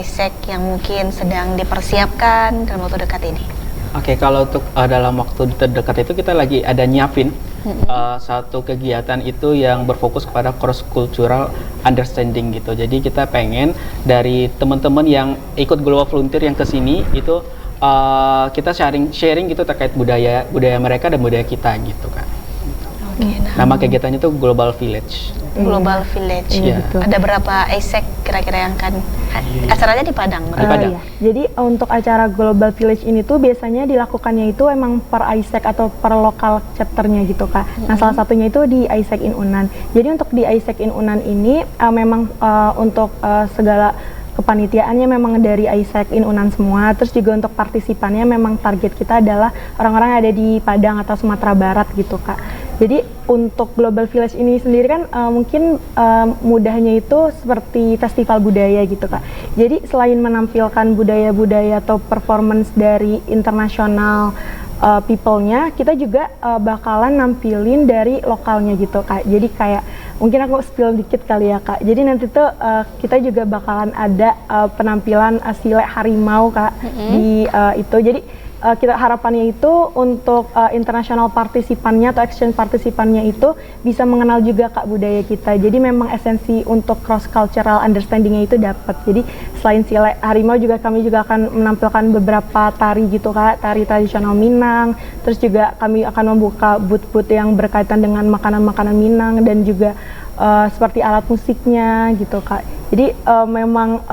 Isaac yang mungkin sedang dipersiapkan dalam waktu dekat ini? Oke, kalau untuk dalam waktu terdekat itu kita lagi ada nyiapin satu kegiatan itu yang berfokus kepada cross cultural understanding gitu. Jadi kita pengen dari teman-teman yang ikut Global Volunteer yang kesini itu kita sharing gitu terkait budaya mereka dan budaya kita gitu kan. Nama kegiatannya itu Global Village. Global Village. Iya. Ada berapa Isaac kira-kira yang akan acaranya di Padang? Di Padang. Iya. Jadi untuk acara Global Village ini tuh biasanya dilakukannya itu emang per Isaac atau per lokal chapternya gitu Kak. Nah salah satunya itu di Isaac in Unan. Jadi untuk di Isaac in Unan ini memang untuk segala kepanitiaannya memang dari Isaac in Unan semua. Terus juga untuk partisipannya memang target kita adalah orang-orang yang ada di Padang atau Sumatera Barat gitu Kak. Jadi untuk Global Village ini sendiri kan mungkin mudahnya itu seperti festival budaya gitu Kak. Jadi selain menampilkan budaya-budaya atau performance dari internasional people-nya, kita juga bakalan nampilin dari lokalnya gitu Kak. Jadi kayak mungkin aku spill dikit kali ya Kak. Jadi nanti tuh kita juga bakalan ada penampilan silek harimau Kak di itu. Jadi kita harapannya itu untuk internasional partisipannya atau exchange partisipannya itu bisa mengenal juga Kak budaya kita. Jadi memang esensi untuk cross cultural understanding-nya itu dapat. Jadi selain silek harimau juga kami juga akan menampilkan beberapa tari gitu Kak, tari tradisional Minang. Terus juga kami akan membuka booth-booth yang berkaitan dengan makanan-makanan Minang dan juga seperti alat musiknya gitu Kak. Jadi memang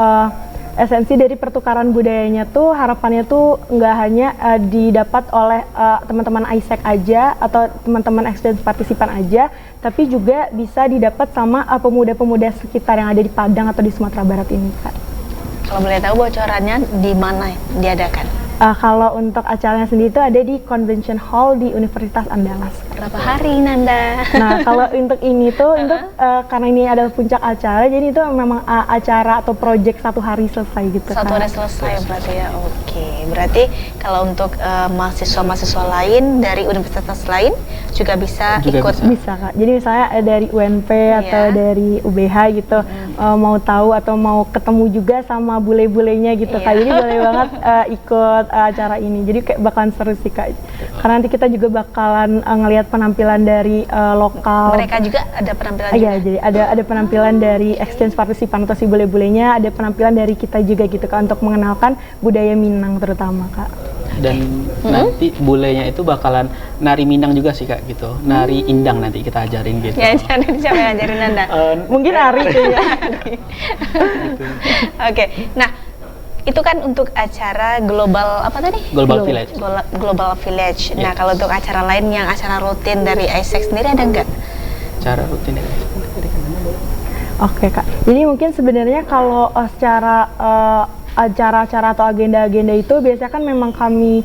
esensi dari pertukaran budayanya tuh harapannya tuh nggak hanya didapat oleh teman-teman Isaac aja atau teman-teman exchange partisipan aja, tapi juga bisa didapat sama pemuda-pemuda sekitar yang ada di Padang atau di Sumatera Barat ini Kak. Kalau boleh tahu bocorannya di mana diadakan? Kalau untuk acaranya sendiri itu ada di Convention Hall di Universitas Andalas. Berapa hari Nanda? Nah kalau untuk ini tuh karena ini adalah puncak acara, jadi itu memang acara atau project 1 hari selesai gitu. Satu hari selesai berarti ya. Oke, berarti kalau untuk mahasiswa-mahasiswa lain dari universitas lain juga bisa ikut? Bisa Kak. Jadi misalnya dari UNP atau dari UBH gitu mau tahu atau mau ketemu juga sama bule-bulenya gitu Kak. Jadi boleh banget ikut acara ini. Jadi kayak bakalan seru sih Kak. Karena nanti kita juga bakalan ngelihat penampilan dari lokal. Mereka juga ada penampilan juga? Iya, jadi ada penampilan dari exchange partisipan atau si bule-bulenya, ada penampilan dari kita juga gitu Kak untuk mengenalkan budaya Minang terutama Kak. Dan nanti bulenya itu bakalan nari Minang juga sih Kak gitu. Nari Indang nanti kita ajarin gitu. Ya, siapa yang ajarin Nanda? Mungkin Ari kayaknya. Oke, nah itu kan untuk acara global apa tadi? Global Village. Global Village. Nah, Yes. kalau untuk acara lain yang acara rutin dari Isaac sendiri ada nggak? Cara rutin dari Oke Kak. Jadi mungkin sebenarnya kalau secara acara-acara atau agenda-agenda itu biasanya kan memang kami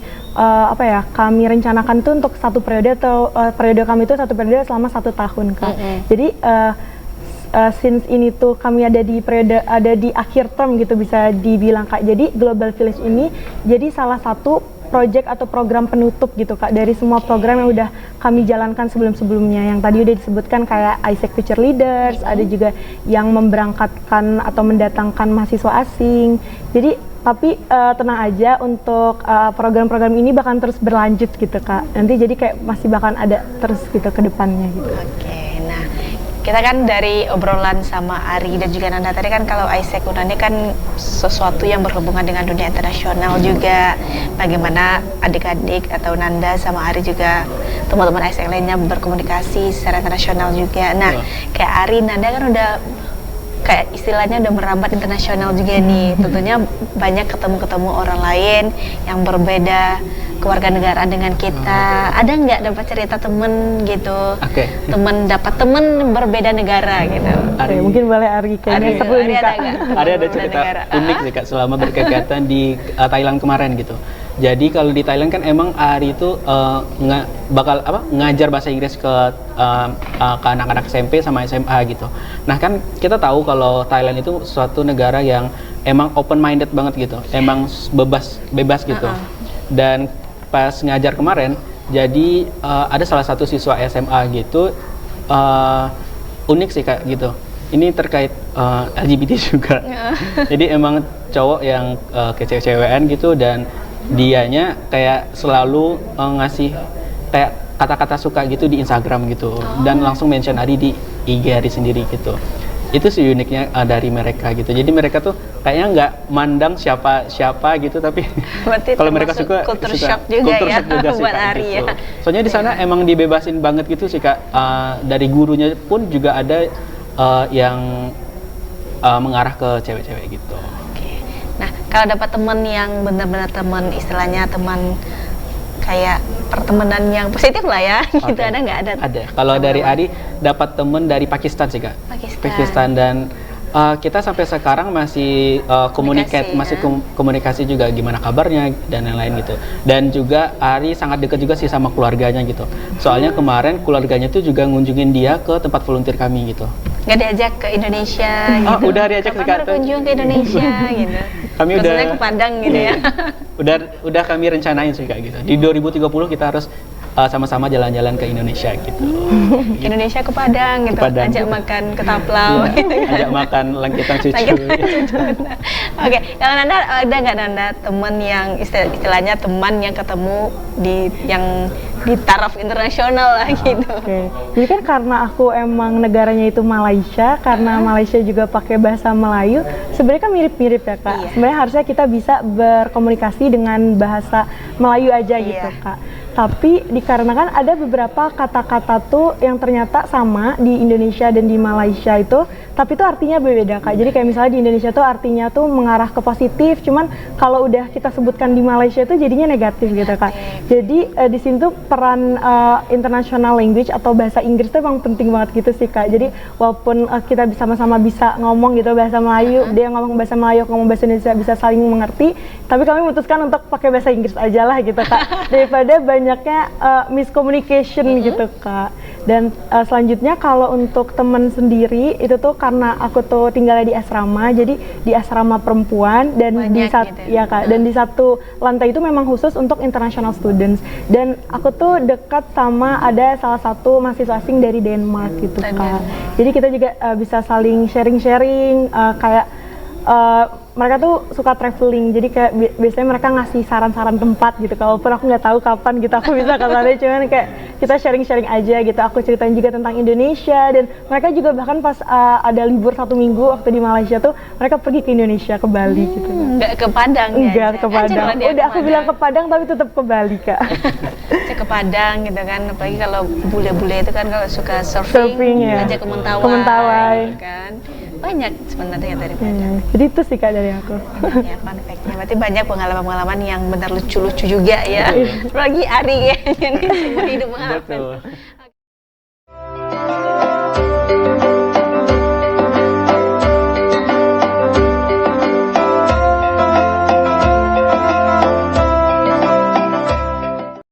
kami rencanakan itu untuk satu periode atau periode kami itu satu periode selama 1 tahun Kak. Jadi since ini tuh kami ada di periode ada di akhir term gitu bisa dibilang Kak. Jadi Global Village ini jadi salah satu project atau program penutup gitu Kak dari semua program yang udah kami jalankan sebelum-sebelumnya. Yang tadi udah disebutkan kayak Isaac Future Leaders, ada juga yang memberangkatkan atau mendatangkan mahasiswa asing. Jadi tapi tenang aja untuk program-program ini bakal terus berlanjut gitu Kak. Nanti jadi kayak masih bakal ada terus gitu ke depannya gitu. Oke, nah kita kan dari obrolan sama Ari dan juga Nanda tadi kan kalau Isaac Unan ini kan sesuatu yang berhubungan dengan dunia internasional juga. Bagaimana adik-adik atau Nanda sama Ari juga teman-teman Isaac lainnya berkomunikasi secara internasional juga. Nah, kayak Ari, Nanda kan udah kayak istilahnya udah merambat internasional juga nih. Tentunya banyak ketemu-ketemu orang lain yang berbeda kewarganegaraan dengan kita. Ada nggak dapat cerita temen gitu? Temen dapat temen berbeda negara gitu. Oke, mungkin boleh Ari kayaknya seru nih Kak. Ada cerita unik sih Kak selama berkegiatan di Thailand kemarin gitu. Jadi kalau di Thailand kan emang Ari itu ngajar bahasa Inggris ke anak-anak SMP sama SMA gitu. Nah kan kita tahu kalau Thailand itu suatu negara yang emang open minded banget gitu, emang bebas gitu. Dan pas ngajar kemarin, jadi ada salah satu siswa SMA gitu unik sih Kak gitu. ini terkait LGBT juga. Jadi emang cowok yang kecewek-cewekan gitu, dan dianya kayak selalu ngasih kayak kata-kata suka gitu di Instagram gitu, dan langsung mention Ari di IG Ari sendiri gitu. Itu sih uniknya dari mereka gitu. Jadi mereka tuh kayaknya nggak mandang siapa gitu, tapi kalau mereka suka culture shock juga culture ya shock juga sih, buat Kak, Ari gitu. ya. Soalnya di sana emang dibebasin banget gitu sih, Kak. Dari gurunya pun juga ada yang mengarah ke cewek-cewek gitu. Oke. Nah, kalau dapat teman yang benar-benar teman, istilahnya teman kayak pertemanan yang positif lah ya, gitu, Oke. ada nggak? Ada. Kalau dari Ari dapat temen dari Pakistan sih, Kak. Pakistan, dan kita sampai sekarang masih Komunikasi, ya? komunikasi juga gimana kabarnya dan lain-lain gitu. Dan juga Ari sangat dekat juga sih sama keluarganya gitu. Soalnya kemarin keluarganya tuh juga ngunjungin dia ke tempat volunteer kami gitu. Nggak diajak ke Indonesia gitu? Udah diajak sih, Kapan Kak. berkunjung ke Indonesia gitu? Kami Maksudnya udah ke Padang gitu ya? udah kami rencanain sih, Kak, gitu. Di 2030 kita harus sama-sama jalan-jalan ke Indonesia gitu. Ke Indonesia, ke Padang gitu, Ke Padang. ajak makan ketaplau Iya, gitu kan? ajak makan langkitan cucu. Langkitan cucu, benar. Oke, kalau Nanda ada nggak Nanda teman yang istilahnya teman yang ketemu di taraf internasional lah gitu? Oke. Jadi kan karena aku emang negaranya itu Malaysia, karena Malaysia juga pakai bahasa Melayu, sebenarnya kan mirip-mirip ya, Kak. Iya. Sebenarnya harusnya kita bisa berkomunikasi dengan bahasa Melayu aja gitu, Iya. Kak. Tapi dikarenakan ada beberapa kata-kata tuh yang ternyata sama di Indonesia dan di Malaysia itu, tapi itu artinya berbeda, Kak. Jadi kayak misalnya di Indonesia tuh artinya tuh mengarah ke positif, cuman kalau udah kita sebutkan di Malaysia itu jadinya negatif gitu, Kak. Jadi di sini tuh peran international language atau bahasa Inggris tuh emang penting banget gitu sih, Kak. Jadi walaupun kita sama-sama bisa ngomong gitu bahasa Melayu, dia ngomong bahasa Melayu, aku ngomong bahasa Indonesia, bisa saling mengerti, tapi kami memutuskan untuk pakai bahasa Inggris aja lah gitu, Kak. Daripada banyaknya miscommunication gitu, Kak. Dan selanjutnya kalau untuk temen sendiri itu tuh karena aku tuh tinggalnya di asrama, jadi di asrama perempuan dan Banyak gitu ya? ya, Kak, dan di satu lantai itu memang khusus untuk international students, dan aku tuh dekat sama ada salah satu mahasiswa asing dari Denmark gitu, Kak. Jadi kita juga bisa saling sharing-sharing, kayak mereka tuh suka traveling, jadi kayak biasanya mereka ngasih saran-saran tempat gitu. Kalaupun aku nggak tahu kapan gitu aku bisa ke sana, cuman kayak kita sharing-sharing aja gitu. Aku ceritain juga tentang Indonesia, dan mereka juga bahkan pas ada libur 1 minggu waktu di Malaysia tuh mereka pergi ke Indonesia, ke Bali gitu. Nggak ke Padang ya? Enggak ke Padang. Ajaklah dia Udah ke aku bilang ke Padang tapi tetap ke Bali, Kak. Ajak ke Padang gitu kan, apalagi kalau bule-bule itu kan kalau suka Surfing, ya. ajak ke Mentawai, Ke Mentawai. gitu kan. Banyak sebenarnya dari Padang. Jadi itu sih, Kak, dari aku. Ya, fun fact-nya. Berarti banyak pengalaman-pengalaman yang benar lucu-lucu juga ya. Apalagi Ari kayaknya nih, semua hidup mengalami. Betul.